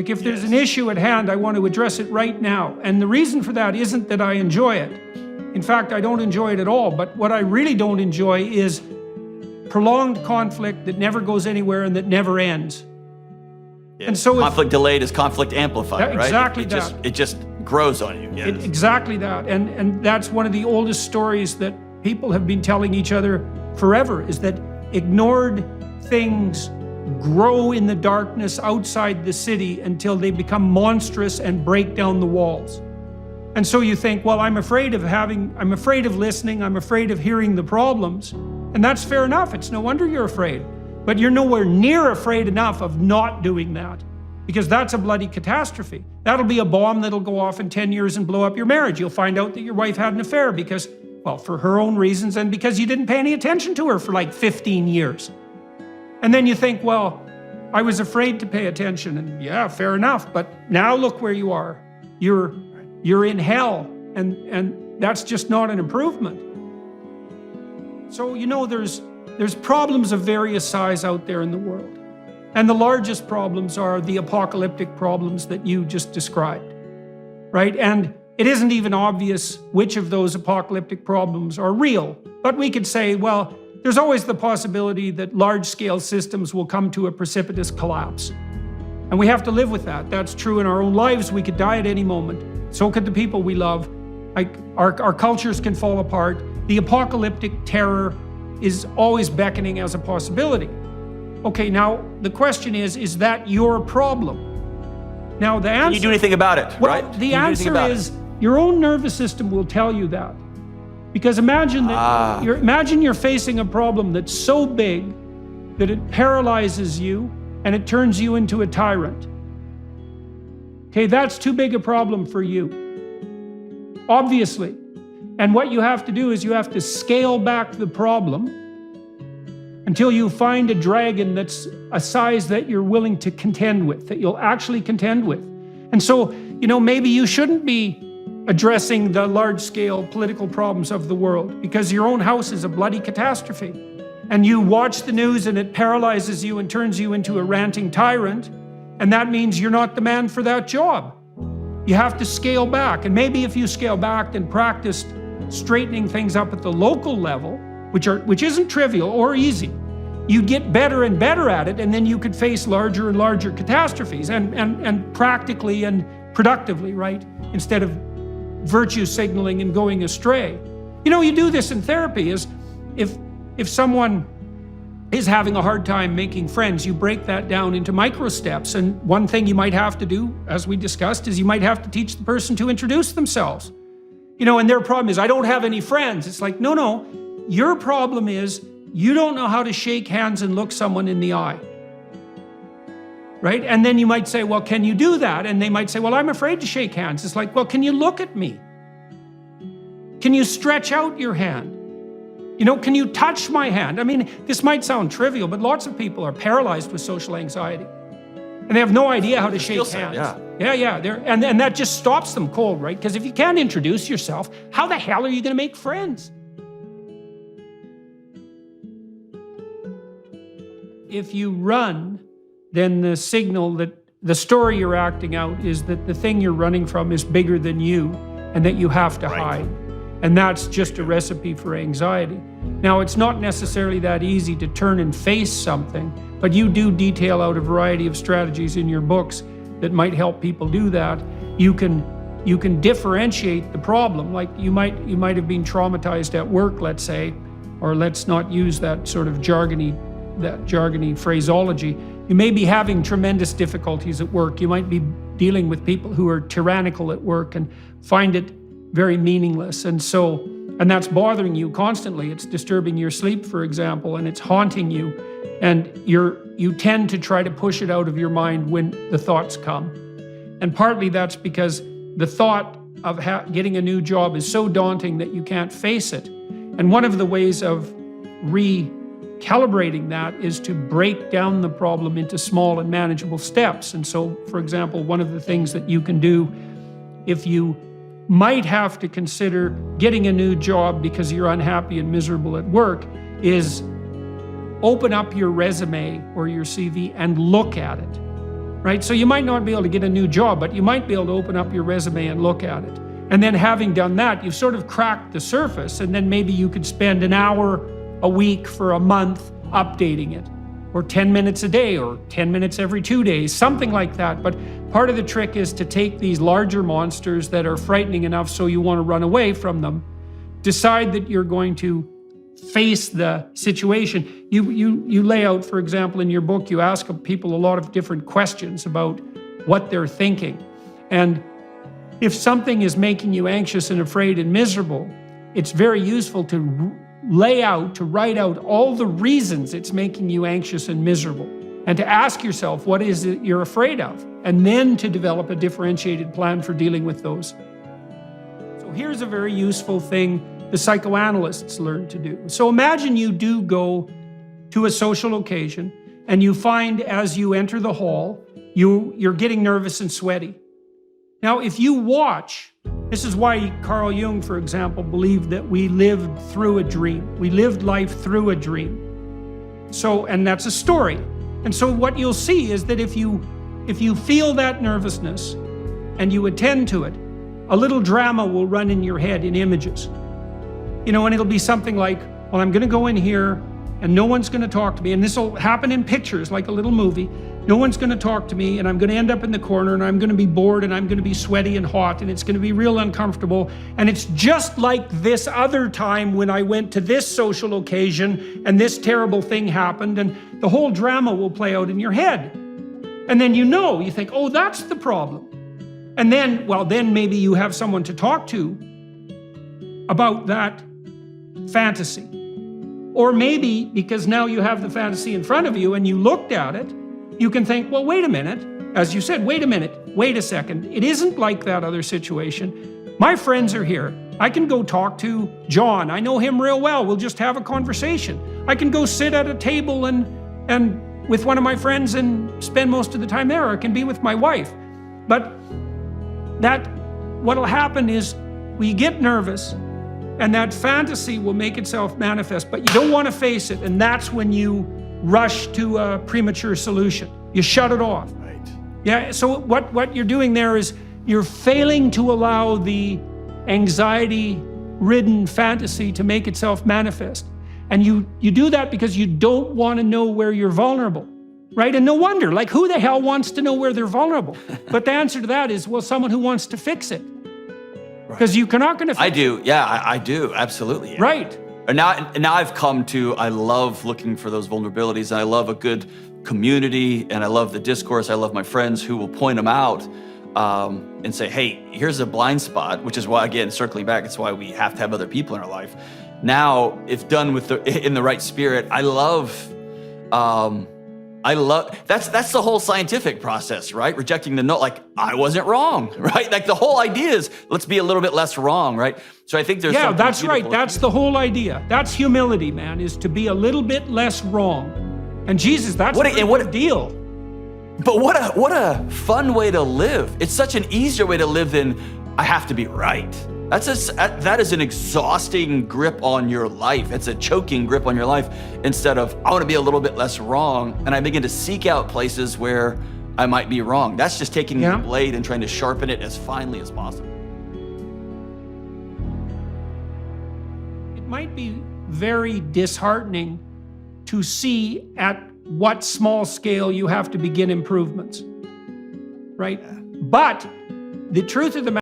Like if there's an issue at hand, I want to address it right now. And the reason for that isn't that I enjoy it. In fact, I don't enjoy it at all. But what I really don't enjoy is prolonged conflict that never goes anywhere and that never ends. Yeah. And so conflict delayed is conflict amplified, right? Exactly It just grows on you. Yes. Exactly that. And that's one of the oldest stories that people have been telling each other forever, is that ignored things grow in the darkness outside the city until they become monstrous and break down the walls. And so you think, well, I'm afraid of listening, I'm afraid of hearing the problems. And that's fair enough. It's no wonder you're afraid. But you're nowhere near afraid enough of not doing that, because that's a bloody catastrophe. That'll be a bomb that'll go off in 10 years and blow up your marriage. You'll find out that your wife had an affair because, well, for her own reasons and because you didn't pay any attention to her for like 15 years. And then you think, well, I was afraid to pay attention, and yeah, fair enough. But now look where you are. You're in hell, and that's just not an improvement. So, you know, there's problems of various size out there in the world. And the largest problems are the apocalyptic problems that you just described, right? And it isn't even obvious which of those apocalyptic problems are real. But we could say, well, there's always the possibility that large-scale systems will come to a precipitous collapse. And we have to live with that. That's true in our own lives. We could die at any moment. So could the people we love. Like our cultures can fall apart. The apocalyptic terror is always beckoning as a possibility. Okay, now the question is that your problem? Now the answer— Can you do anything about it, well, right? The answer is your own nervous system will tell you that. Because imagine that imagine you're facing a problem that's so big that it paralyzes you and it turns you into a tyrant. Okay, that's too big a problem for you, obviously. And what you have to do is you have to scale back the problem until you find a dragon that's a size that you're willing to contend with, that you'll actually contend with. And so, you know, maybe you shouldn't be addressing the large-scale political problems of the world because your own house is a bloody catastrophe. And you watch the news and it paralyzes you and turns you into a ranting tyrant, and that means you're not the man for that job. You have to scale back. And maybe if you scale back and practiced straightening things up at the local level, which isn't trivial or easy, you get better and better at it, and then you could face larger and larger catastrophes and practically and productively, right? Instead of virtue signaling and going astray. You know, you do this in therapy. Is if someone is having a hard time making friends, you break that down into micro steps. And one thing you might have to do, as we discussed, is you might have to teach the person to introduce themselves. You know, and their problem is, I don't have any friends. It's like, no, your problem is you don't know how to shake hands and look someone in the eye. Right? And then you might say, well, can you do that? And they might say, well, I'm afraid to shake hands. It's like, well, can you look at me? Can you stretch out your hand? You know, can you touch my hand? I mean, this might sound trivial, but lots of people are paralyzed with social anxiety. And they have no idea how to shake hands. Yeah. And that just stops them cold, right? Because if you can't introduce yourself, how the hell are you going to make friends? If you run, then the signal that the story you're acting out is that the thing you're running from is bigger than you and that you have to hide. And that's just a recipe for anxiety. Now, it's not necessarily that easy to turn and face something, but you do detail out a variety of strategies in your books that might help people do that. You can differentiate the problem. Like you might have been traumatized at work, let's say, or let's not use that sort of jargony phraseology. You may be having tremendous difficulties at work. You might be dealing with people who are tyrannical at work and find it very meaningless. And that's bothering you constantly. It's disturbing your sleep, for example, and it's haunting you. And you tend to try to push it out of your mind when the thoughts come. And partly that's because the thought of getting a new job is so daunting that you can't face it. And one of the ways of recalibrating that is to break down the problem into small and manageable steps. And so, for example, one of the things that you can do if you might have to consider getting a new job because you're unhappy and miserable at work is open up your resume or your CV and look at it. right? So you might not be able to get a new job, but you might be able to open up your resume and look at it. And then having done that, you've sort of cracked the surface, and then maybe you could spend an hour a week for a month updating it, or 10 minutes a day, or 10 minutes every 2 days, something like that. But part of the trick is to take these larger monsters that are frightening enough so you want to run away from them, decide that you're going to face the situation. You lay out, for example, in your book, you ask people a lot of different questions about what they're thinking. And if something is making you anxious and afraid and miserable, it's very useful to write out all the reasons it's making you anxious and miserable, and to ask yourself, what is it you're afraid of? And then to develop a differentiated plan for dealing with those. So here's a very useful thing the psychoanalysts learn to do. So imagine you do go to a social occasion, and you find as you enter the hall, you're getting nervous and sweaty. Now, if you watch, this is why Carl Jung, for example, believed that we lived through a dream. We lived life through a dream. So, and that's a story. And so what you'll see is that if you feel that nervousness and you attend to it, a little drama will run in your head in images. You know, and it'll be something like, well, I'm going to go in here and no one's going to talk to me. And this will happen in pictures, like a little movie. No one's going to talk to me, and I'm going to end up in the corner, and I'm going to be bored, and I'm going to be sweaty and hot, and it's going to be real uncomfortable. And it's just like this other time when I went to this social occasion and this terrible thing happened, and the whole drama will play out in your head. And then you think, oh, that's the problem. And then, well, then maybe you have someone to talk to about that fantasy. Or maybe, because now you have the fantasy in front of you and you looked at it, you can think, well, wait a minute. As you said, wait a minute, wait a second. It isn't like that other situation. My friends are here. I can go talk to John. I know him real well. We'll just have a conversation. I can go sit at a table and with one of my friends and spend most of the time there. I can be with my wife. But what'll happen is we get nervous, and that fantasy will make itself manifest, but you don't want to face it, and that's when you rush to a premature solution. You shut it off. Right. Yeah, so what you're doing there is you're failing to allow the anxiety-ridden fantasy to make itself manifest. And you do that because you don't want to know where you're vulnerable, right? And no wonder, like, who the hell wants to know where they're vulnerable? But the answer to that is, well, someone who wants to fix it. Because you're not going to fix it. I do, yeah, I do, absolutely. Yeah. Right. And now I've come to, I love looking for those vulnerabilities, and I love a good community, and I love the discourse. I love my friends who will point them out and say, hey, here's a blind spot, which is why, again, circling back, it's why we have to have other people in our life. Now, if done in the right spirit, I love, that's the whole scientific process, right? Rejecting the no, like, I wasn't wrong, right? Like, the whole idea is, let's be a little bit less wrong, right? So I think there's yeah, that's right. That's the whole idea. That's humility, man, is to be a little bit less wrong. And Jesus, that's what a deal. But what a fun way to live. It's such an easier way to live than I have to be right. That is an exhausting grip on your life. It's a choking grip on your life, instead of, I want to be a little bit less wrong, and I begin to seek out places where I might be wrong. That's just taking the blade and trying to sharpen it as finely as possible. It might be very disheartening to see at what small scale you have to begin improvements, right? But the truth of the matter